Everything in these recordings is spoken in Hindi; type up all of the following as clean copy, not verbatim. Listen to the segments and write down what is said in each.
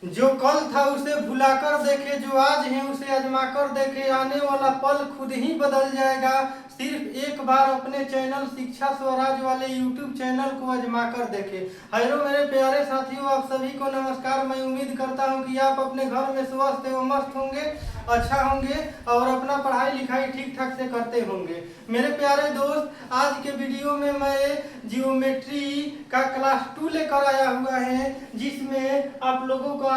जो कल था उसे भुलाकर देखे, जो आज है उसे आजमाकर देखे, आने वाला पल खुद ही बदल जाएगा। सिर्फ एक बार अपने चैनल शिक्षा स्वराज वाले यूट्यूब चैनल को आजमाकर देखे। हेलो मेरे प्यारे साथियों, आप सभी को नमस्कार। मैं उम्मीद करता हूं कि आप अपने घर में स्वस्थ एवं मस्त होंगे, अच्छा होंगे और अपना पढ़ाई लिखाई ठीक ठाक से करते होंगे। मेरे प्यारे दोस्त, आज के वीडियो में मैं जियोमेट्री का क्लास 2 लेकर आया हुआ है, जिसमें आप लोगों का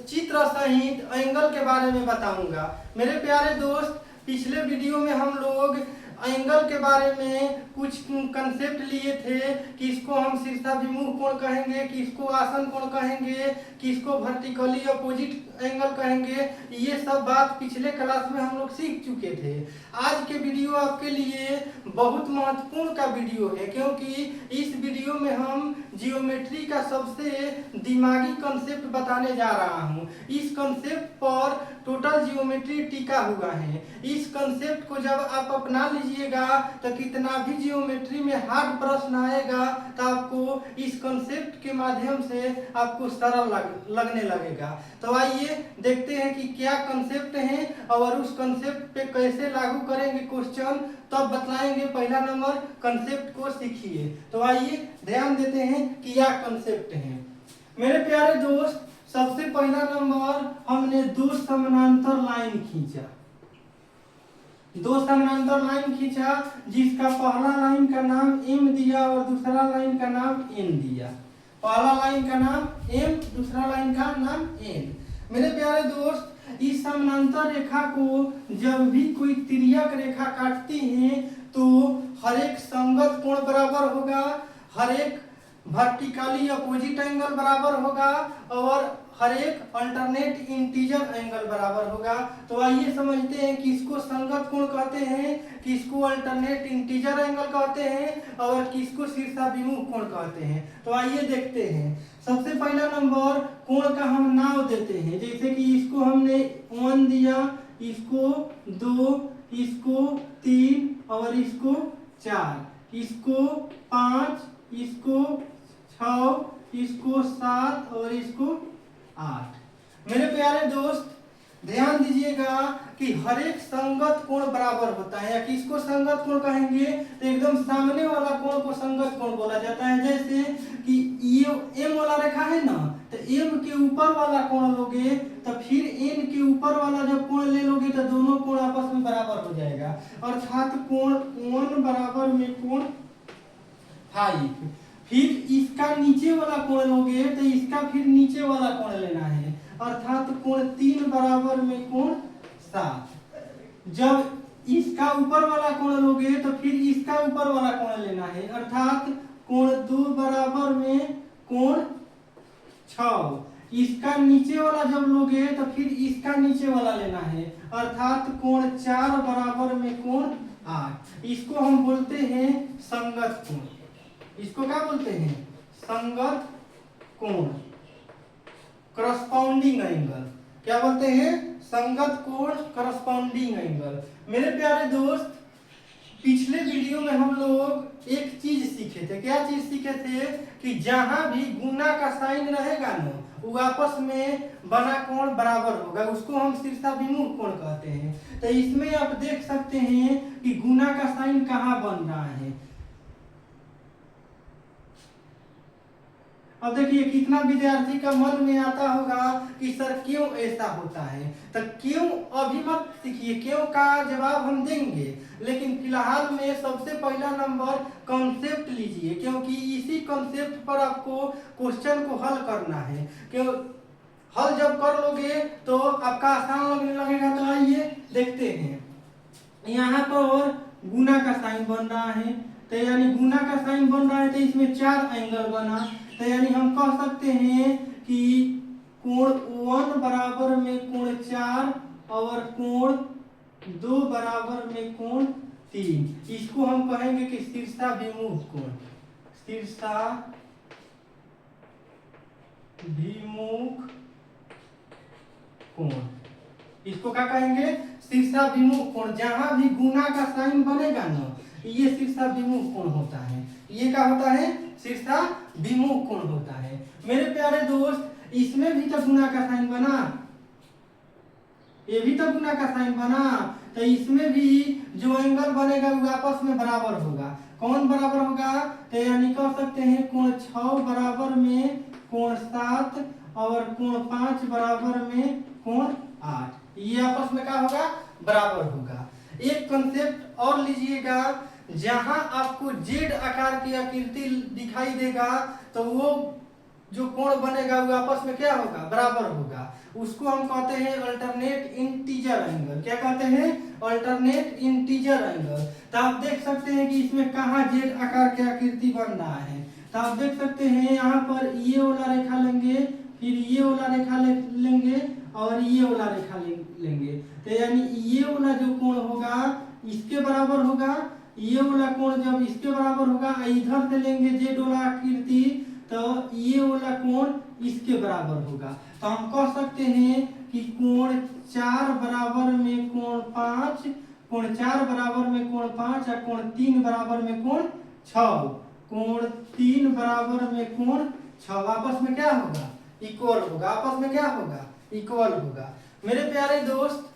चित्र सहित एंगल के बारे में बताऊंगा। मेरे प्यारे दोस्त, पिछले वीडियो में हम लोग एंगल के बारे में कुछ कंसेप्ट लिए थे कि इसको हम शीर्षाभिमुख कोण कहेंगे, किसको आसन कोण कहेंगे, किसको वर्टिकली अपोजिट एंगल कहेंगे। ये सब बात पिछले क्लास में हम लोग सीख चुके थे। आज के वीडियो आपके लिए बहुत महत्वपूर्ण का वीडियो है, क्योंकि इस वीडियो में हम जियोमेट्री का सबसे दिमागी कंसेप्ट बताने जा रहा हूँ। इस कंसेप्ट पर टोटल जियोमेट्री टिका हुआ है। इस कंसेप्ट को जब आप अपना लीजिएगा तो कितना भी जियोमेट्री में हार्ड प्रश्न आएगा तो आपको इस कंसेप्ट के माध्यम से आपको सरल लगने लगेगा। तो आइए देखते हैं कि क्या कंसेप्ट है और उस कंसेप्ट पे कैसे लागू करेंगे क्वेश्चन, तब बतलाएंगे। पहला नंबर कंसेप्ट को सीखिए। तो आइए ध्यान देते हैं कि क्या कंसेप्ट है। मेरे प्यारे दोस्त, सबसे पहला नंबर हमने दो समानांतर लाइन खींचा। दो समानांतर लाइन खींचा जिसका पहला लाइन का नाम एम दिया और दूसरा लाइन का नाम एन दिया। पहला लाइन का नाम एम, दूसरा लाइन का नाम एन। मेरे प्यारे दोस्त, इस समानांतर रेखा को जब भी कोई तिर्यक रेखा काटती है तो हर एक संगत कोण बराबर होगा, हर एक वर्टिकली अपोजिट एंगल बराबर होगा और हर एक अल्टरनेट इंटीजर एंगल बराबर होगा। तो आइए समझते हैं किसको संगत कोण कहते हैं, किसको अल्टरनेट इंटीजर एंगल कहते हैं और किसको शीर्षाभिमुख कोण कहते हैं। तो आइए देखते हैं। सबसे पहला नंबर कोण का हम नाम देते हैं, जैसे कि इसको हमने 1 दिया, इसको 2, इसको 3 और इसको 4, इसको 5, इसको 6, इसको 7 और इसको 8। मेरे प्यारे दोस्त, ध्यान दीजिएगा कि हर एक संगत कोण बराबर होता है। या किसको संगत कोण कहेंगे तो एकदम सामने वाला कोण को संगत कोण बोला जाता है। जैसे कि ये एम वाला रेखा है ना, तो एम के ऊपर वाला कोण लोगे तो फिर एन के ऊपर वाला जब कोण ले लोगे तो दोनों कोण आपस में बराबर हो जाएगा। अर्थात कोण 1 बराबर में कोण 5। फिर इसका नीचे वाला कोण लोगे तो इसका फिर नीचे वाला कोण लेना है, अर्थात कोण 3 बराबर में कोण 7। जब इसका ऊपर वाला कोण लोगे तो फिर इसका ऊपर वाला कोण लेना है, अर्थात कोण 2 बराबर में कोण 6। इसका नीचे वाला जब लोगे तो फिर इसका नीचे वाला लेना है, अर्थात कोण 4 बराबर में कोण 8। इसको हम बोलते हैं संगत कोण। इसको क्या बोलते हैं? संगत कोण, करस्पॉन्डिंग एंगल। क्या बोलते हैं? संगत कोण, करस्पॉन्डिंग एंगल। मेरे प्यारे दोस्त, पिछले वीडियो में हम लोग एक चीज सीखे थे। क्या चीज सीखे थे? कि जहां भी गुना का साइन रहेगा ना, वो आपस में बना कोण बराबर होगा, उसको हम शीर्षाभिमुख कोण कहते हैं। तो इसमें आप देख सकते हैं कि गुना का साइन कहाँ बन रहा है। अब देखिए कितना विद्यार्थी का मन में आता होगा कि सर क्यों ऐसा होता है। तो क्यों अभी मत सीखिए, क्यों का जवाब हम देंगे, लेकिन फिलहाल में सबसे पहला नंबर कॉन्सेप्ट लीजिए, क्योंकि इसी कॉन्सेप्ट पर आपको क्वेश्चन को हल करना है। क्यों हल जब कर लोगे तो आपका आसान लगने लगेगा। तो आइए देखते हैं। यहाँ पर गुना का साइन बन रहा है, तो यानी गुना का साइन बन रहा है तो इसमें 4 एंगल बना। तो यानी हम कह सकते हैं कि कोण 1 बराबर में कोण 4 और कोण 2 बराबर में कोण 3। इसको हम कहेंगे कि शीर्षाभिमुख कोण। शीर्षाभिमुख कोण, इसको क्या कहेंगे? शीर्षाभिमुख कोण। जहां भी गुना का साइन बनेगा ना, ये शीर्षाभिमुख कोण होता है। ये क्या होता है? शीर्षाभिमुख कोण होता है। मेरे प्यारे दोस्त, इसमें भी तो गुना का साइन बना, ये भी तो गुना का साइन बना, तो इसमें भी जो एंगल बनेगा वो आपस में बराबर होगा। कौन बराबर होगा? तो यानी कह सकते हैं कोण 6 बराबर में कोण 7 और कोण 5 बराबर में कोण 8, ये आपस में क्या होगा? बराबर होगा। एक कंसेप्ट और लीजिएगा, जहां आपको जेड आकार की आकृति दिखाई देगा तो वो जो कोण बनेगा वो आपस में क्या होगा? बराबर होगा। उसको हम कहते हैं अल्टरनेट इंटीजर एंगल। क्या कहते हैं? Alternate integer angle. तो आप देख सकते हैं कि इसमें कहाँ जेड आकार की आकृति बन रहा है। तो आप देख सकते हैं यहाँ पर ये वाला रेखा लेंगे, फिर ये वाला रेखा लेंगे और ये वाला रेखा लेंगे। तो यानी ये वाला जो कोण होगा इसके बराबर होगा, ये वाला कोण जब इसके बराबर होगा, इधर से लेंगे जेड वाला आकृति तो ये वाला कोण इसके बराबर होगा। तो हम कह सकते हैं कि कोण 4 बराबर में कोण 5, कोण 4 बराबर में कोण 5 और कोण 3 बराबर में कोण 6, कोण 3 बराबर में कोण 6 आपस में क्या होगा? इक्वल होगा। आपस में क्या होगा? इक्वल होगा। मेरे प्यारे दोस्त,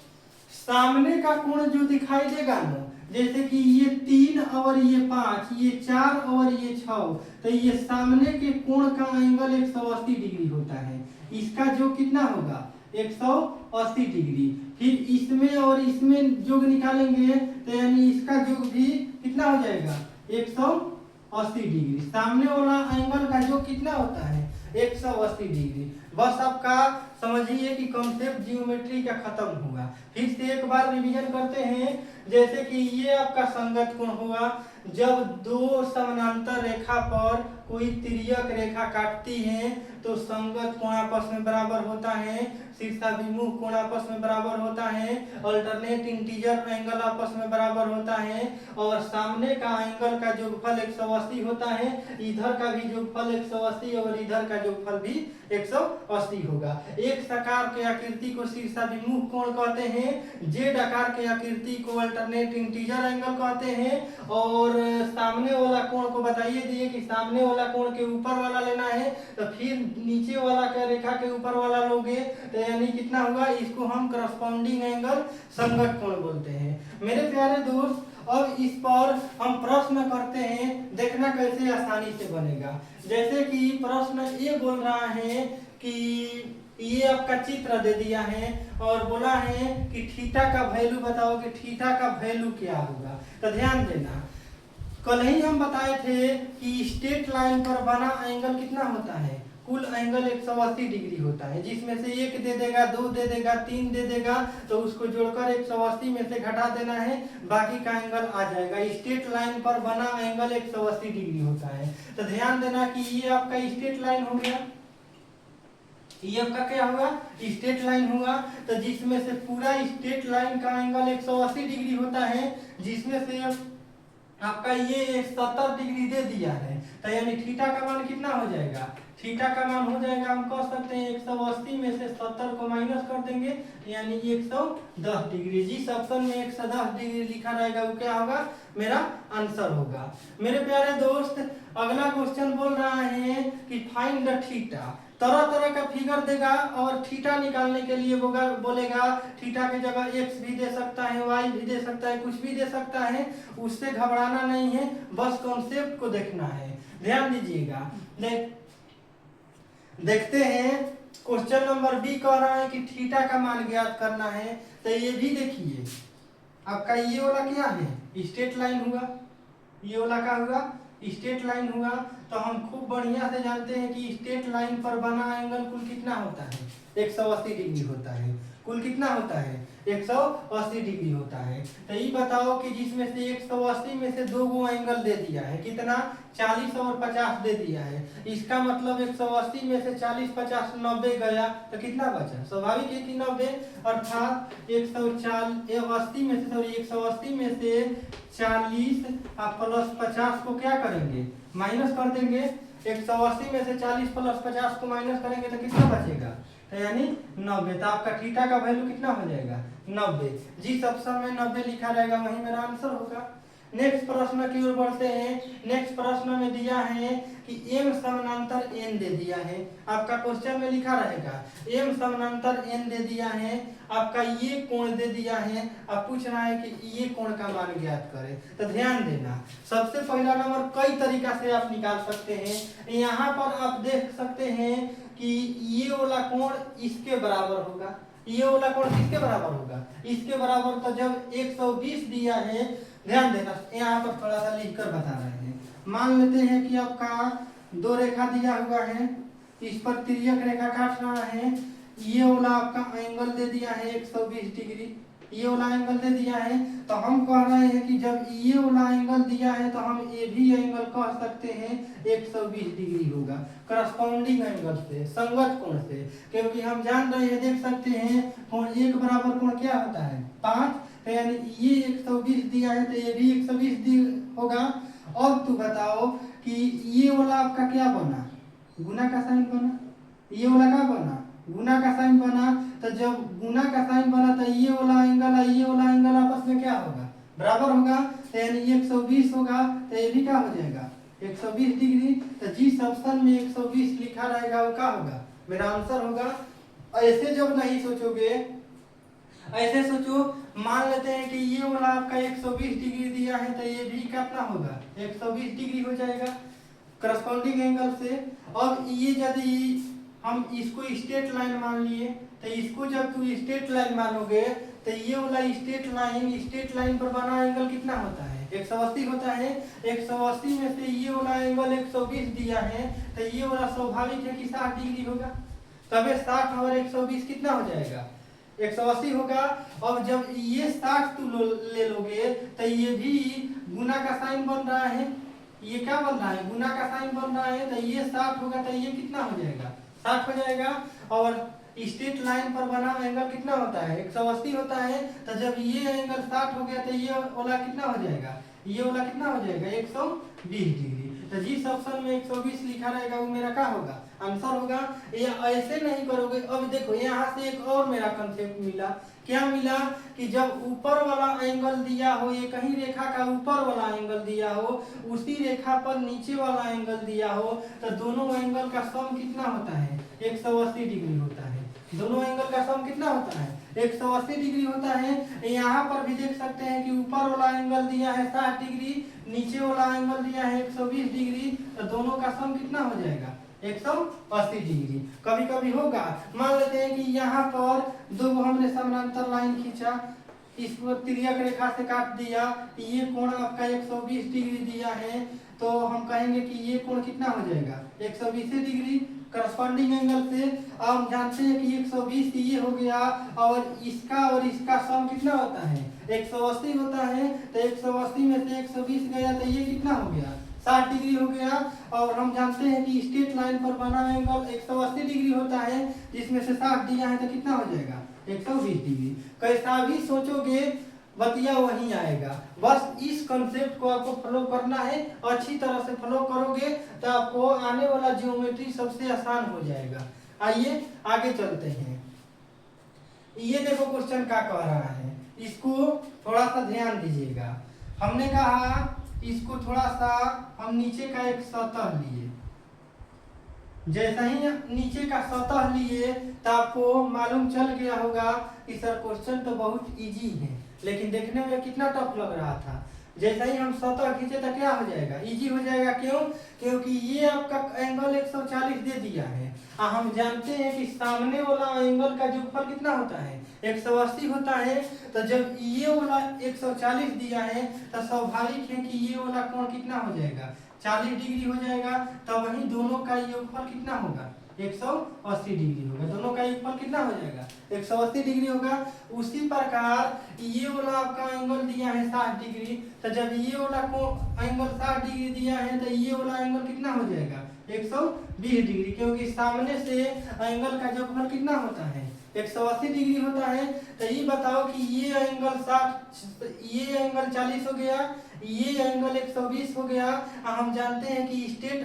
सामने का कोण जो दिखाई देगा ना, जैसे कि ये 3 और ये 5, ये 4 और ये 6, तो ये सामने के कोण का एंगल 180 डिग्री होता है। इसका जो कितना होगा? 180 डिग्री। फिर इसमें और इसमें जोग निकालेंगे तो यानी इसका जोग भी कितना हो जाएगा? 180 डिग्री। सामने वाला एंगल का जोग कितना होता है? 180 डिग्री। बस आपका समझिए कि कॉन्सेप्ट ज्योमेट्री का खत्म हुआ। फिर से एक बार रिवीजन करते हैं। जैसे कि ये आपका संगत कोण हुआ, जब दो समानांतर रेखा पर कोई तिर्यक रेखा काटती है तो संगत कोण आपस में बराबर होता है, शीर्षाभिमुख कोण आपस में बराबर होता है, अल्टरनेट इंटीजर एंगल आपस में बराबर होता है और सामने का एंगल का योगफल 180 होता है, इधर का भी योगफल 180 और इधर का योगफल भी 180 होगा। एक आकार के आकृति को शीर्षाभिमुख कोण कहते हैं, जेड आकार के आकृति को अल्टरनेट इंटीजर एंगल कहते हैं और सामने वाला कोण को बताइए दिए कि सामने वाला कोण के ऊपर वाला लेना है तो फिर नीचे वाला का रेखा के ऊपर वाला लोगे तो यानी कितना होगा? इसको हम करस्पॉन्डिंग एंगल संगत कोण बोलते हैं। मेरे प्यारे दोस्त, अब इस पर हम प्रश्न करते हैं, देखना कैसे आसानी से बनेगा। जैसे कि प्रश्न ये बोल रहा है कि ये आपका चित्र दे दिया है और बोला है कि थीटा का वैल्यू बताओ कि थीटा का वैल्यू क्या होगा। तो ध्यान देना, कल ही हम बताए थे कि स्ट्रेट लाइन पर बना एंगल कितना होता है? कुल एंगल 180 डिग्री होता है, जिसमें से 1 दे देगा, 2 दे देगा, 3 दे देगा तो उसको जोड़कर 180 में से घटा देना है, बाकी का एंगल आ जाएगा। स्ट्रेट लाइन पर बना एंगल 180 डिग्री होता है। तो ध्यान देना कि ये आपका स्ट्रेट लाइन हो गया, ये आपका क्या हुआ? स्ट्रेट लाइन हुआ। तो जिसमें से पूरा स्ट्रेट लाइन का एंगल 180 डिग्री होता है, जिसमें से आपका ये 70 डिग्री दे दिया है, तो यानी थीटा का मान कितना हो जाएगा? थीटा का मान हो जाएगा, हम कह सकते हैं 180 में से 70 को माइनस कर देंगे यानी 110 डिग्री। जिस ऑप्शन में 110 डिग्री लिखा रहेगा वो क्या होगा? मेरा आंसर होगा। मेरे प्यारे दोस्त, अगला क्वेश्चन बोल रहा है कि फाइंड द थीटा। तरह तरह का फिगर देगा और थीटा निकालने के लिए बोलेगा थीटा की जगह एक्स भी दे सकता है, वाई भी दे सकता है, कुछ भी दे सकता है, उससे घबराना नहीं है, बस कॉन्सेप्ट को देखना है। ध्यान दीजिएगा। देखते हैं क्वेश्चन नंबर बी कह रहा है कि थीटा का मान ज्ञात करना है। तो ये भी देखिए, आपका ये वाला क्या है? स्ट्रेट लाइन हुआ, ये वाला क्या हुआ? स्ट्रेट लाइन हुआ। तो हम खूब बढ़िया से जानते हैं कि स्ट्रेट लाइन पर बना एंगल कुल कितना होता है? 180 डिग्री होता है। कुल कितना होता है? 180 डिग्री होता है। तो ये बताओ कि जिसमें से 180 में से दो गो एंगल दे दिया है, कितना? 40 और 50 दे दिया है। इसका मतलब 180 में से 40 50 90 गया तो कितना बचा? स्वाभाविक है कि 90, अर्थात 180 में से 40 प्लस 50 को क्या करेंगे? माइनस कर देंगे। 180 में से 40 प्लस 50 को माइनस करेंगे तो कितना बचेगा? तो यानी 90। तो आपका थीटा का वैल्यू कितना हो जाएगा? 90। जिस ऑप्शन में 90 लिखा रहेगा वही मेरा आंसर होगा। नेक्स्ट प्रश्न की ओर बढ़ते हैं। नेक्स्ट प्रश्न में दिया है कि m समानांतर n दे दिया है। आपका क्वेश्चन में लिखा रहेगा m समानांतर n दे दिया है, आपका ये कोण दे दिया है, आप पूछ रहा है कि ये कोण का मान ज्ञात करें। तो ध्यान देना, सबसे पहला नंबर कई तरीका से आप निकाल सकते हैं। यहाँ पर आप देख सकते हैं कि ये वाला कोण इसके बराबर होगा, ये वाला कोण किसके बराबर होगा, इसके बराबर। तो जब 120 दिया है, ध्यान देना यहाँ पर थोड़ा सा लिखकर बता रहे हैं। मान लेते हैं कि आपका दो रेखा दिया हुआ है, इस पर तिर्यक रेखा काट रहा है। ये वाला आपका एंगल दे दिया है 120 डिग्री, ये वाला एंगल दे दिया है। तो हम कह रहे हैं कि जब ये वाला एंगल दिया है तो हम ये भी एंगल कह सकते हैं 120 डिग्री होगा, करस्पॉन्डिंग एंगल से, संगत कोण से। क्योंकि हम जान रहे हैं, देख सकते हैं कोण एक बराबर कोण क्या होता है 5, तो यानी ये 120 दिया है तो ये भी 120 होगा। अब तू बताओ कि ये वाला आपका क्या बना, गुना का साइन बना, ये वाला क्या बना, गुना का साइन बना। तो जब गुना का साइन बना तो ये वाला एंगल और ये वाला एंगल आपस में क्या होगा, बराबर होगा। तो यानी 120 होगा, तो ये भी क्या हो जाएगा 120 डिग्री। तो जिस ऑप्शन में 120 लिखा रहेगा वो क्या होगा, मेरा आंसर होगा। ऐसे जब नहीं सोचोगे, ऐसे सोचो, मान लेते हैं कि ये वाला आपका 120 डिग्री दिया है तो ये भी कितना होगा 120 डिग्री हो जाएगा करस्पॉन्डिंग एंगल से। अब ये यदि हम इसको स्ट्रेट लाइन मान लिए, तो इसको जब तू स्ट्रेट लाइन मानोगे तो ये वाला स्ट्रेट लाइन पर बना एंगल कितना होता है 180 होता है। 180 में से ये वाला एंगल 120 दिया है, तो ये वाला स्वाभाविक है कि 60 डिग्री होगा। तबे 60 और 120 कितना हो जाएगा 180 होगा। अब जब ये 60 तू ले लोगे तो ये भी गुना का साइन बन रहा है, ये क्या बन रहा है, गुना का साइन बन रहा है। तो ये 60 होगा तो ये कितना हो जाएगा 60 हो जाएगा। और स्ट्रेट लाइन पर बना एंगल कितना होता है 180 होता है। तो जब ये एंगल 60 हो गया तो ये वाला कितना हो जाएगा, ये वाला कितना हो जाएगा 120 डिग्री। तो जिस ऑप्शन में 120 लिखा रहेगा वो मेरा क्या होगा, आंसर होगा। ये ऐसे नहीं करोगे। अब देखो यहाँ से एक और मेरा कंसेप्ट मिला, क्या मिला कि जब ऊपर वाला एंगल दिया हो, ये कहीं रेखा का ऊपर वाला एंगल दिया हो, उसी रेखा पर नीचे वाला एंगल दिया हो, तो दोनों एंगल का सम कितना होता है 180 डिग्री होता है। दोनों एंगल का सम कितना होता है 180 डिग्री होता है। यहाँ पर भी देख सकते हैं कि ऊपर वाला एंगल दिया है 60 डिग्री, नीचे वाला एंगल दिया है 120 डिग्री, तो दोनों का सम कितना हो जाएगा 180 डिग्री। कभी कभी होगा, मान लेते हैं कि यहाँ पर दो हमने समानांतर लाइन खींचा, इसको तिर्यक रेखा से काट दिया, ये कोण आपका 120 डिग्री दिया है, तो हम कहेंगे कि ये कोण कितना हो जाएगा 120 डिग्री करस्पॉन्डिंग एंगल से। हम जानते हैं कि 120 ये हो गया और इसका सम कितना होता है 180 होता है। तो 180 में से 120 गया तो ये कितना हो गया 60 डिग्री हो गया। और हम जानते हैं कि स्ट्रेट लाइन पर बना एंगल 180 डिग्री होता है, जिसमें से 60 दिया है तो कितना हो जाएगा 120 डिग्री। कैसा भी सोचोगे बतिया वही आएगा। बस इस कंसेप्ट को आपको फॉलो करना है, अच्छी तरह से फॉलो करोगे तो आपको आने वाला ज्योमेट्री सबसे आसान हो जाएगा। आइए आगे चलते हैं। ये देखो क्वेश्चन क्या कह रहा है, इसको थोड़ा सा ध्यान दीजिएगा। हमने कहा इसको थोड़ा सा हम नीचे का एक सतह लिए, जैसा ही नीचे का सतह लिए तो आपको मालूम चल गया होगा कि सर क्वेश्चन तो बहुत इजी है, लेकिन देखने में कितना टफ लग रहा था। जैसा ही हम सतह खींचे तो क्या हो जाएगा, इजी हो जाएगा। क्यों? क्योंकि ये आपका एंगल 140 दे दिया है। हम जानते हैं कि सामने वाला एंगल का जोगफल कितना होता है 180 होता है। तो जब ये वाला 140 दिया है तो स्वाभाविक है कि ये वाला कोण कितना हो जाएगा 40 डिग्री हो जाएगा। तो वहीं दोनों का योगफल कितना होगा 180 डिग्री होगा। दोनों का योगफल कितना हो जाएगा 180 डिग्री होगा। उसी प्रकार ये वाला आपका एंगल दिया है 60 डिग्री, तो जब ये वाला को एंगल 60 डिग्री दिया है तो ये वाला एंगल कितना हो जाएगा 120 डिग्री, क्योंकि सामने से एंगल का योगफल कितना होता है 180 डिग्री होता है। तो ये बताओ कि ये एंगल 60, ये एंगल 40 हो गया, ये एंगल 120 हो गया। हम जानते हैं कि स्टेट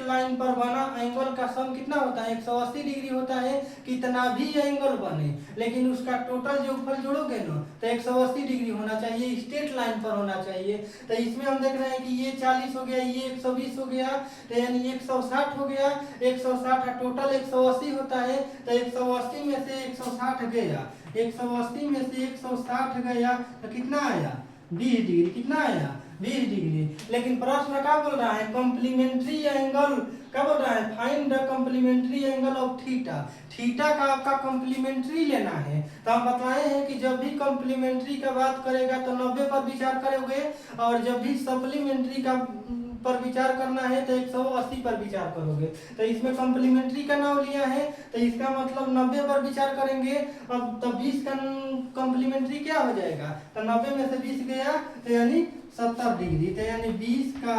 लाइन पर बना एंगल का सम कितना होता है, 180 डिग्री होता है। कितना भी एंगल बने लेकिन उसका टोटल जो फल जोड़ोगे ना तो 180 डिग्री होना चाहिए, स्टेट लाइन पर होना चाहिए। तो इसमें हम देख रहे हैं कि ये 40 हो गया, ये 120 हो गया, तो यानी 160 हो गया। 160 टोटल 180 होता है। तो 180 में से 160 गया, 180 में से 160 गया तो कितना आया, 20 डिग्री। कितना आया, 20 डिग्री। लेकिन प्रश्न क्या बोल रहा है, कॉम्प्लीमेंट्री एंगल क्या बोल रहा है, find the complementary angle of theta. Theta का आपका कॉम्प्लीमेंट्री लेना है। तो हम बताए हैं कि जब भी कॉम्प्लीमेंट्री का बात करेगा तो 90 पर विचार करोगे, और जब भी सप्लीमेंट्री का पर विचार करना है तो 180 पर विचार करोगे। तो इसमें कॉम्प्लीमेंट्री का नाम लिया है तो इसका मतलब 90 पर विचार करेंगे। अब तो 20 का कॉम्प्लीमेंट्री क्या हो जाएगा, तो 90 में से 20 गया तो यानी 70 डिग्री। तो यानी 20 का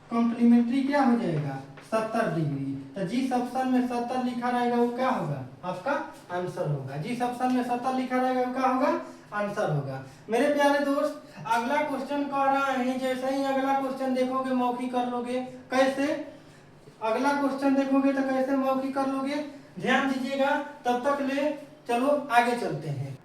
कॉम्प्लीमेंट्री क्या हो जाएगा, 70 डिग्री। तो जिस ऑप्शन में 70 लिखा रहेगा वो क्या होगा, आपका आंसर होगा। जिस ऑप्शन में 70 लिखा रहेगा वो क्या होगा, आंसर होगा। मेरे प्यारे दोस्त, अगला क्वेश्चन कह रहा है, जैसे ही अगला क्वेश्चन देखोगे मौखिक कर लोगे। कैसे, अगला क्वेश्चन देखोगे तो कैसे मौखिक कर लोगे, ध्यान दीजिएगा। तब तक ले चलो आगे चलते हैं।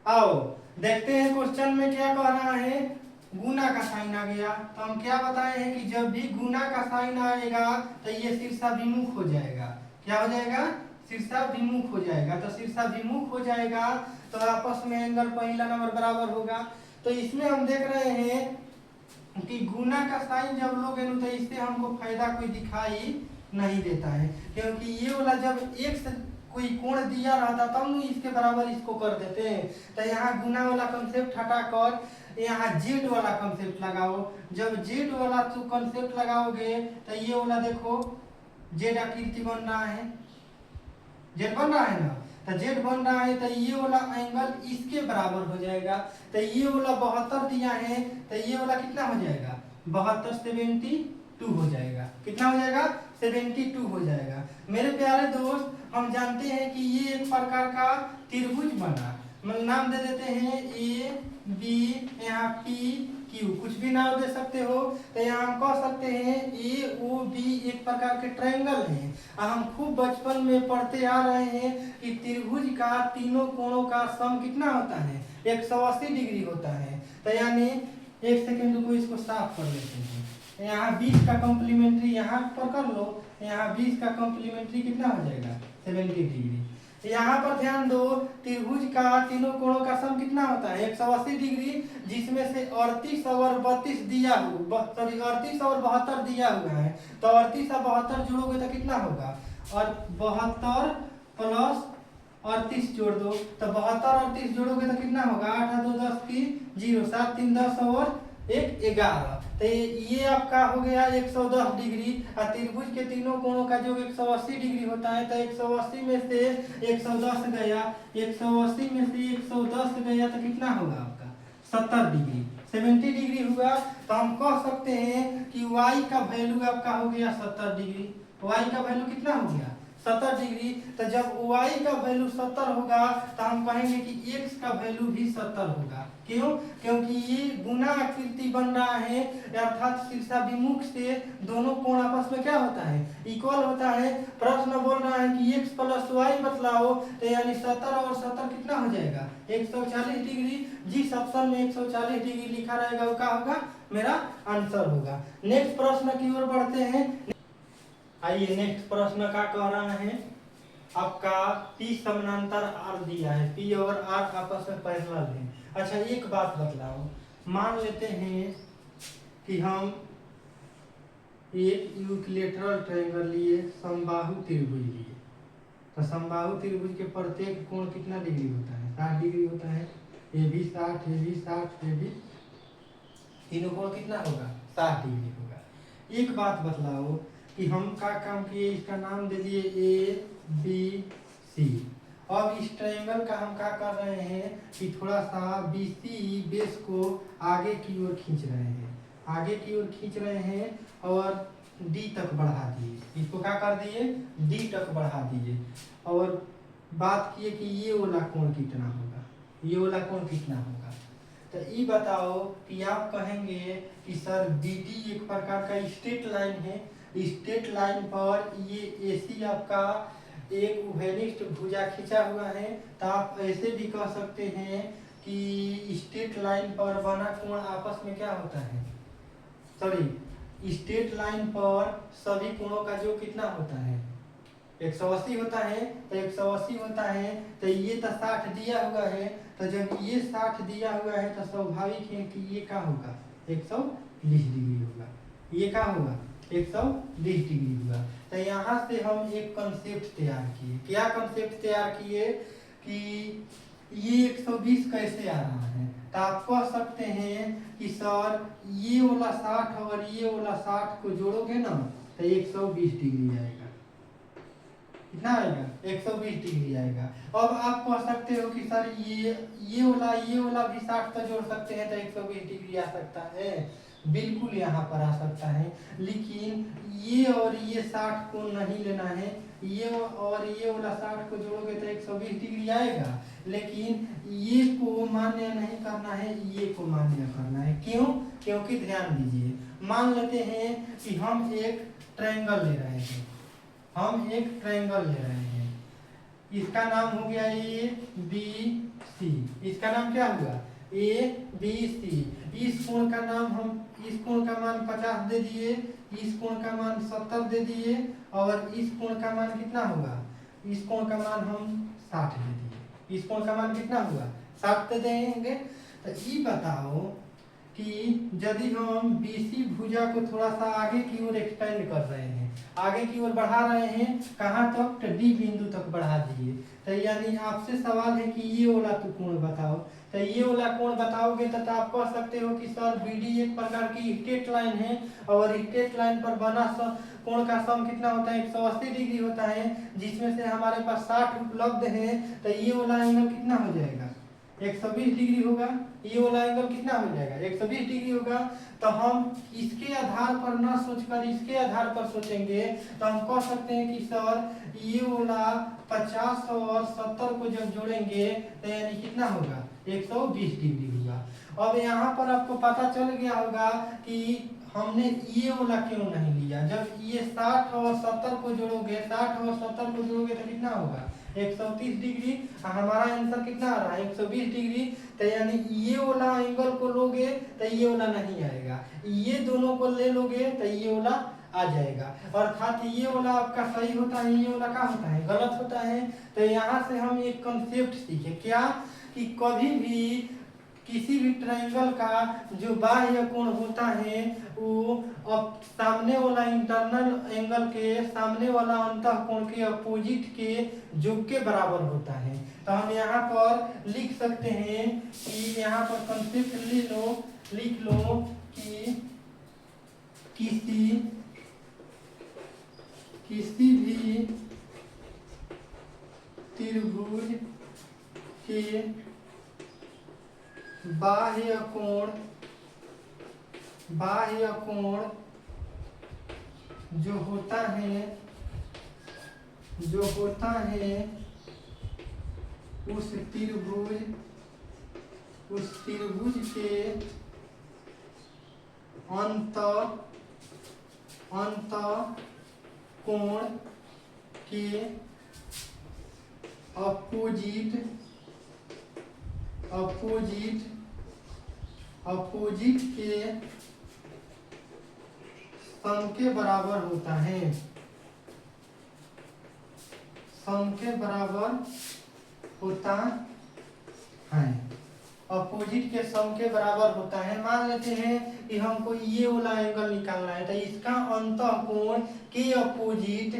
आओ देखते हैं क्वेश्चन में क्या कह रहा है। गुना का साइन आ गया तो हम क्या बताए हैं कि जब भी गुना का साइन आएगा तो ये शीर्षाभिमुख हो जाएगा। क्या हो जाएगा, शीर्षाभिमुख हो जाएगा। तो शीर्षाभिमुख हो जाएगा तो आपस में एंगल पहला नंबर बराबर होगा। तो इसमें हम देख रहे हैं कि गुना का साइन जब लोगे तो इससे हमको फायदा कोई दिखाई नहीं देता है, क्योंकि ये वाला जब एक से कोई कोण दिया रहता तब न इसके बराबर इसको कर देते हैं। तो यहाँ गुना वाला कंसेप्ट हटाकर यहाँ जेड वाला कंसेप्ट लगाओ। जब जेड वाला कंसेप्ट लगाओगे तो ये वाला देखो जेड आकृति बन रहा है, जेड बन रहा है ना, तो जेड बन रहा है तो ये वाला एंगल इसके बराबर हो जाएगा। तो ये वाला 72 दिया है तो ये वाला कितना हो जाएगा, 72 72 हो जाएगा। कितना हो जाएगा, 72 हो जाएगा। मेरे प्यारे दोस्त, हम जानते हैं कि ये एक प्रकार का त्रिभुज बना, मतलब नाम दे देते हैं ए बी, यहाँ पी क्यू, कुछ भी नाम दे सकते हो। तो यहाँ हम कह सकते हैं ए ओ बी एक प्रकार के ट्रायंगल हैं। हम खूब बचपन में पढ़ते आ रहे हैं कि त्रिभुज का तीनों कोणों का सम कितना होता है, 180 डिग्री होता है। तो यानी एक सेकेंड को इसको साफ कर लेते हैं। यहाँ 20 का कॉम्प्लीमेंट्री यहाँ पर कर लो, यहाँ 20 का कॉम्प्लीमेंट्री कितना हो जाएगा, 70 डिग्री। यहाँ पर ध्यान दो, त्रिभुज का तीनों कोणों का सम कितना होता है, 180 डिग्री, जिसमें से 38 और 32 दिया हुआ, सॉरी 38 और 72 दिया हुआ है। तो 38 और 72 जोड़ोगे तो कितना होगा, और 72 प्लस 38 जोड़ दो तो 72 और 38 जोड़ोगे तो कितना होगा, 8 2 10 की 0, 7 3 10 और 1 11। तो ये आपका हो गया 110 डिग्री। और त्रिभुज के तीनों कोणों का जो 180 डिग्री होता है तो 180 में से 110 गया, 180 में से 110 गया तो कितना होगा आपका, 70 डिग्री, 70 डिग्री हुआ। तो हम कह सकते हैं कि y का वैल्यू आपका हो गया 70 डिग्री। y का वैल्यू कितना हो गया, 70 डिग्री। तो जब y का वैल्यू 70 होगा तो हम कहेंगे कि x का वैल्यू भी 70 होगा। क्यों, क्योंकि ये गुना आकृति बन रहा है, अर्थात शीर्षाभिमुख से दोनों कोण आपस में क्या होता है, इक्वल होता है। प्रश्न बोल रहा है कि x प्लस y बतलाओ, तो यानी 70 और 70 कितना हो जाएगा, 140 डिग्री। जिस ऑप्शन में 140 डिग्री लिखा रहेगा वो क्या होगा, मेरा आंसर होगा। नेक्स्ट प्रश्न की ओर बढ़ते हैं। आइए नेक्स्ट प्रश्न का कह रहा है, आपका P समानांतर R दिया है, P और R आपस में पैरेलल है। अच्छा एक बात बतलाओ, मान लेते हैं कि हम एक यूक्लिलेटरल ट्रायंगल लिए, समबाहु त्रिभुज लिए। तो समबाहु त्रिभुज के प्रत्येक कोण कितना डिग्री होता है, 60 डिग्री होता है। ये भी 60, ये भी 60, ये भी, तीनों कोण कितना होगा, 60 डिग्री होगा। एक बात बतलाओ कि हम क्या काम किए, इसका नाम दे दिए ए बी सी। अब इस ट्रायंगल का हम क्या कर रहे हैं कि थोड़ा सा BC बेस को आगे की ओर खींच रहे हैं, आगे की ओर खींच रहे हैं। और डी तक बढ़ा दिए। इसको क्या कर दिए, डी तक बढ़ा दिए। और बात किए कि ये वाला कोण कितना होगा, ये वाला कोण कितना होगा। तो ये बताओ कि आप कहेंगे कि सर बीडी एक प्रकार का स्ट्रेट लाइन है, स्ट्रेट लाइन पर ये एसी आपका एक उभयनिष्ठ भुजा खींचा हुआ है। तो आप ऐसे भी कह सकते हैं कि स्ट्रेट लाइन पर बना कोण आपस में क्या होता है, सॉरी स्ट्रेट लाइन पर सभी कोणों का जो कितना होता है 180 होता है। तो 180 होता है तो ये तो 60 दिया हुआ है। तो जब ये 60 दिया हुआ है तो स्वाभाविक है कि ये क्या होगा 120 डिग्री होगा। ये क्या होगा 120 डिग्री होगा। तो यहाँ से हम एक कंसेप्ट तैयार किए। क्या कंसेप्ट तैयार किए कि ये 120 कैसे आ रहा है। तो आप कह सकते हैं कि सर ये वाला 60 और ये वाला 60 को जोड़ोगे ना तो 120 डिग्री आएगा। कितना आएगा 120 डिग्री आएगा। अब आप कह सकते हो कि सर ये वाला भी 60 का जोड़ सकते हैं तो 120 डिग्री आ सकता है। बिल्कुल यहाँ पर आ सकता है, लेकिन ये और ये 60 को नहीं लेना है। ये और ये वाला 60 को जोड़ोगे तो 120 डिग्री आएगा, लेकिन ये को मान्य नहीं करना है, ये को मान्य करना है। क्यों? क्योंकि ध्यान दीजिए, मान लेते हैं कि हम एक ट्रायंगल ले रहे हैं, हम एक ट्रायंगल ले रहे हैं। इसका नाम हो गया ए बी सी। इसका नाम क्या हुआ ए बी सी। इस कोण का नाम हम, इस कोण का मान 50 दे दिए, इस कोण का मान 70 दे दिए, और इस कोण का मान कितना होगा, इस कोण का मान हम 60 दे दिए। इस कोण का मान कितना हुआ 60 दे देंगे। तो ये बताओ कि यदि हम बीसी भुजा को थोड़ा सा आगे की ओर एक्सटेंड कर रहे हैं, आगे की ओर बढ़ा रहे हैं, कहाँ तक, तो डी बिंदु तक बढ़ा दिए। तो यानी आपसे सवाल है कि ये वाला तो कोण बताओ। तो ये वाला कोण बताओगे तो आप कह सकते हो कि सर बीडी एक प्रकार की स्ट्रेट लाइन है, और स्ट्रेट लाइन पर बना कोण का सम कितना होता है 180 डिग्री होता है, जिसमें से हमारे पास 60 उपलब्ध है। तो ये वाला एंगल कितना हो जाएगा 120 डिग्री होगा। ये वाला एंगल कितना हो जाएगा 120 डिग्री होगा। तो हम इसके आधार पर ना सोचकर इसके आधार पर सोचेंगे तो हम कह सकते हैं कि सर ये वाला 50 और 70 को जब जोड़ेंगे तो यानी कितना होगा 120 डिग्री होगा। अब यहाँ पर आपको पता चल गया होगा कि हमने ये वाला क्यों नहीं लिया। जब ये 60 और 70 को जोड़ोगे, 60 और 70 को जोड़ोगे तो कितना होगा 130 डिग्री। हमारा आंसर कितना आ रहा है 120 डिग्री। तो यानी ये वाला एंगल को लोगे तो ये वाला नहीं आएगा, ये दोनों को ले लोगे तो ये वाला आ जाएगा। अर्थात ये वाला आपका सही होता है, ये वाला क्या होता है गलत होता है। तो यहाँ से हम एक कंसेप्ट सीखे, क्या कि कभी भी किसी भी ट्रायंगल का जो बाह्य कोण होता है वो अब सामने वाला इंटरनल एंगल के सामने वाला अंतः कोण के अपोजिट के योग के बराबर होता है। तो हम यहाँ पर लिख सकते हैं कि यहाँ पर कंसेप्ट लिख लो कि किसी भी त्रिभुज के बाह्य कोण जो होता है उस त्रिभुज के अंत कोण के अपोजिट के सम के बराबर होता है, सम के बराबर होता है, अपोजिट के सम के बराबर होता है। मान लेते हैं कि हमको ये वाला एंगल निकालना है, तो इसका अंतः कोण के अपोजिट,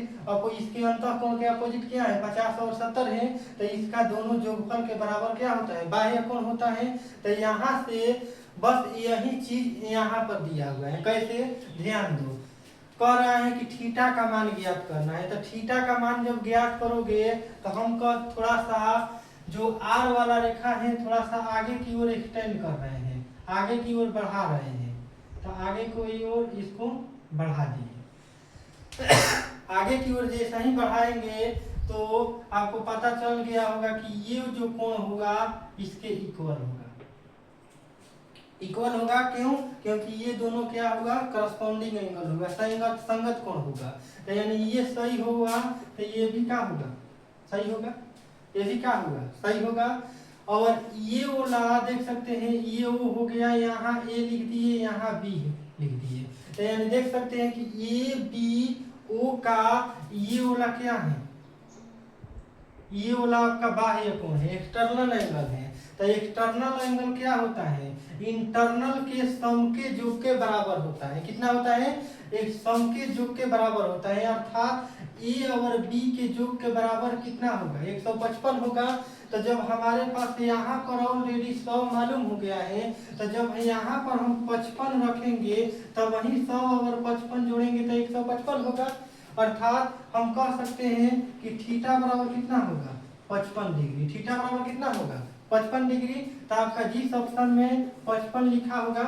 इसके अंतः कोण के अपोजिट क्या है 50 और 70 है। तो इसका दोनों योगफल के बराबर क्या होता है बाह्य कोण होता है। तो यहाँ से बस यही चीज यहाँ पर दिया हुआ है। कैसे, ध्यान दो, कह रहा है कि थीटा का मान ज्ञात करना है। तो थीटा का मान जब ज्ञात करोगे तो हम थोड़ा सा जो आर वाला रेखा है थोड़ा सा आगे की ओर एक्सटेंड कर रहे हैं, आगे की ओर बढ़ा रहे हैं। तो आगे की ओर इसको बढ़ा दिए। आगे की ओर जैसा ही बढ़ाएंगे तो आपको पता चल गया होगा कि ये जो कोण होगा इसके इक्वल होगा। इक्वल होगा क्यों? क्योंकि ये दोनों क्या होगा, करस्पॉन्डिंग एंगल होगा, संगत कोण होगा। तो यानी ये सही होगा तो ये भी क्या होगा, सही होगा, ये भी क्या होगा, सही होगा। और ये वाला देख सकते हैं, ये वो हो गया, यहाँ ए लिख दिए, यहाँ बी लिख दिए। तो यानी देख सकते हैं कि ए बी ओ का ये वाला क्या है, ये वाला आपका बाह्य कोण है, एक्सटर्नल एंगल है। तो एक्सटर्नल एंगल क्या होता है, इंटरनल के सम के योग के बराबर होता है। कितना होता है, एक सम के योग के बराबर होता है, अर्थात ए और बी के योग के बराबर कितना होगा, 155 होगा। तो जब हमारे पास यहाँ पर ऑलरेडी 100 मालूम हो गया है, तो जब यहाँ पर हम 55 रखेंगे तो वही 100 और 55 जोड़ेंगे तो 155 होगा। अर्थात हम कह सकते हैं कि थीटा बराबर कितना होगा, 55 डिग्री। थीटा बराबर कितना होगा, 55 डिग्री। तो आपका जिस ऑप्शन में 55 लिखा होगा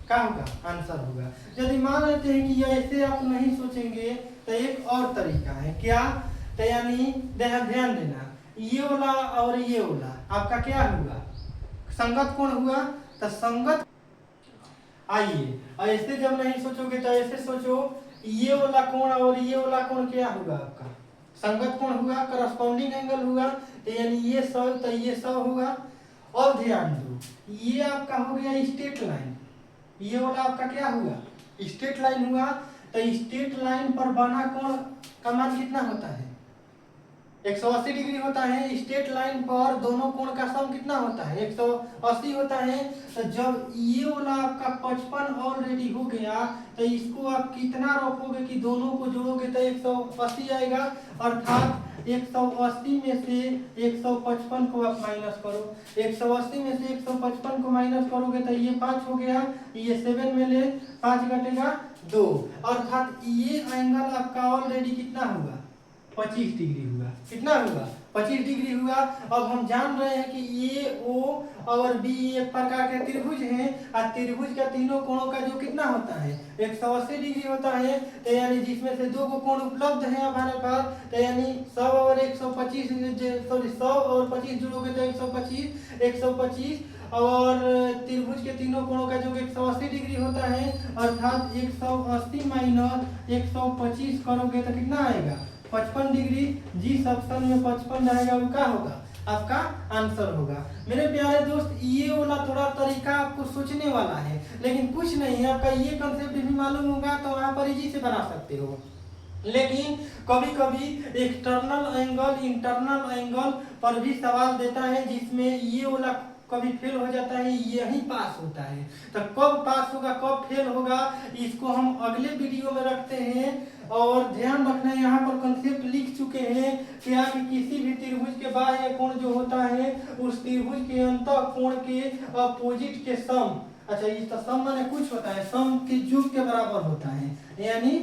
क्या होगा, आंसर होगा। यदि मान लेते हैं कि ऐसे आप नहीं सोचेंगे तो एक और तरीका है, क्या, तो यानी ध्यान देना, ये वाला और ये वाला आपका क्या हुआ, संगत कोण हुआ। तो संगत, आइए ऐसे जब नहीं सोचोगे तो ऐसे सोचो, ये वाला कोण और ये वाला कोण क्या होगा, आपका संगत कोण हुआ, करस्पॉन्डिंग एंगल हुआ। तो यानी ये 100 तो ये 100 होगा। और ध्यान दो, ये आपका हो गया स्ट्रेट लाइन, ये वाला आपका क्या हुआ, स्ट्रेट लाइन हुआ। तो स्ट्रेट लाइन पर बना कोण का मान कितना होता है, 180 डिग्री होता है। स्ट्रेट लाइन पर दोनों कोण का सम कितना होता है, 180 होता है। तो जब ये वाला आपका 55 ऑलरेडी हो गया तो इसको आप कितना रखोगे कि दोनों को जोड़ोगे तो 180 आएगा। अर्थात 180 में से 155 को आप माइनस करो, 180 में से 155 को माइनस करोगे तो ये 5 हो गया, ये 7 में ले 5 घटेगा 2। अर्थात ये एंगल आपका ऑलरेडी कितना होगा, 25 डिग्री हुआ। कितना हुआ, 25 डिग्री हुआ। अब हम जान रहे हैं कि ए ओ और बी एक प्रकार के त्रिभुज हैं, और त्रिभुज का तीनों कोणों का जो कितना होता है, 180 डिग्री होता है। तो यानी जिसमें से दो को कोण उपलब्ध है हमारे पास, तो यानी 100 और 125, सॉरी 100 और 25 जोड़ोगे तो 125, 125 और त्रिभुज के तीनों कोणों का जो 180 डिग्री होता है। अर्थात 180 माइनस 125 करोगे तो कितना आएगा, 55 डिग्री। जिस ऑप्शन में 55 रहेगा वो क्या होगा, आपका आंसर होगा। मेरे प्यारे दोस्त, ये वाला थोड़ा तरीका आपको सोचने वाला है, लेकिन कुछ नहीं है, आपका ये कंसेप्ट भी मालूम होगा तो वहां पर इजी से बना सकते हो। लेकिन कभी कभी एक्सटर्नल एंगल इंटरनल एंगल पर भी सवाल देता है, जिसमें ये वाला कभी फेल हो जाता है, यही पास होता है। तो कब पास होगा कब फेल होगा इसको हम अगले वीडियो में रखते हैं। और ध्यान रखना, यहाँ पर कंसेप्ट लिख चुके हैं क्या कि किसी भी त्रिभुज के बाह्य कोण जो होता है उस त्रिभुज के अंतः कोण के अपोजिट के सम, अच्छा इस सम माने कुछ होता है, सम के योग के बराबर होता है। यानी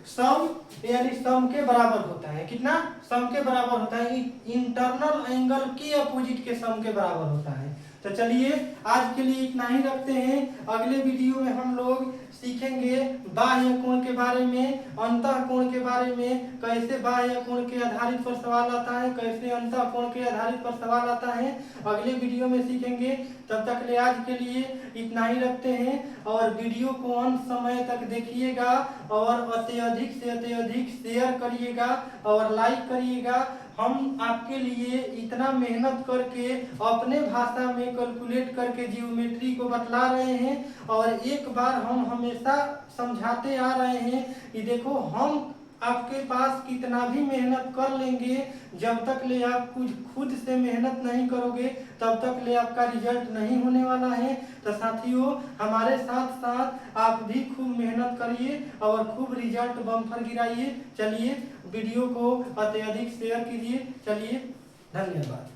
सम यानी सम के बराबर होता है। कितना, सम के बराबर होता है, इंटरनल एंगल के अपोजिट के सम के बराबर होता है। तो चलिए आज के लिए इतना ही रखते हैं। अगले वीडियो में हम लोग सीखेंगे बाह्य कोण के बारे में, अंतः कोण के बारे में, कैसे बाह्य कोण के आधारित पर सवाल आता है, कैसे अंतः कोण के आधारित पर सवाल आता है, अगले वीडियो में सीखेंगे। तब तक ले आज के लिए इतना ही रखते हैं। और वीडियो को अंत समय तक देखिएगा और अत्यधिक से अत्यधिक शेयर करिएगा और लाइक करिएगा। हम आपके लिए इतना मेहनत करके अपने भाषा में कैलकुलेट करके जियोमेट्री को बतला रहे हैं, और एक बार हम हमेशा समझाते आ रहे हैं कि देखो हम आपके पास कितना भी मेहनत कर लेंगे, जब तक ले आप कुछ खुद से मेहनत नहीं करोगे तब तक ले आपका रिजल्ट नहीं होने वाला है। तो साथियों, हमारे साथ साथ आप भी खूब मेहनत करिए और खूब रिजल्ट बम्पर गिराइए। चलिए वीडियो को अत्यधिक शेयर कीजिए। चलिए, धन्यवाद।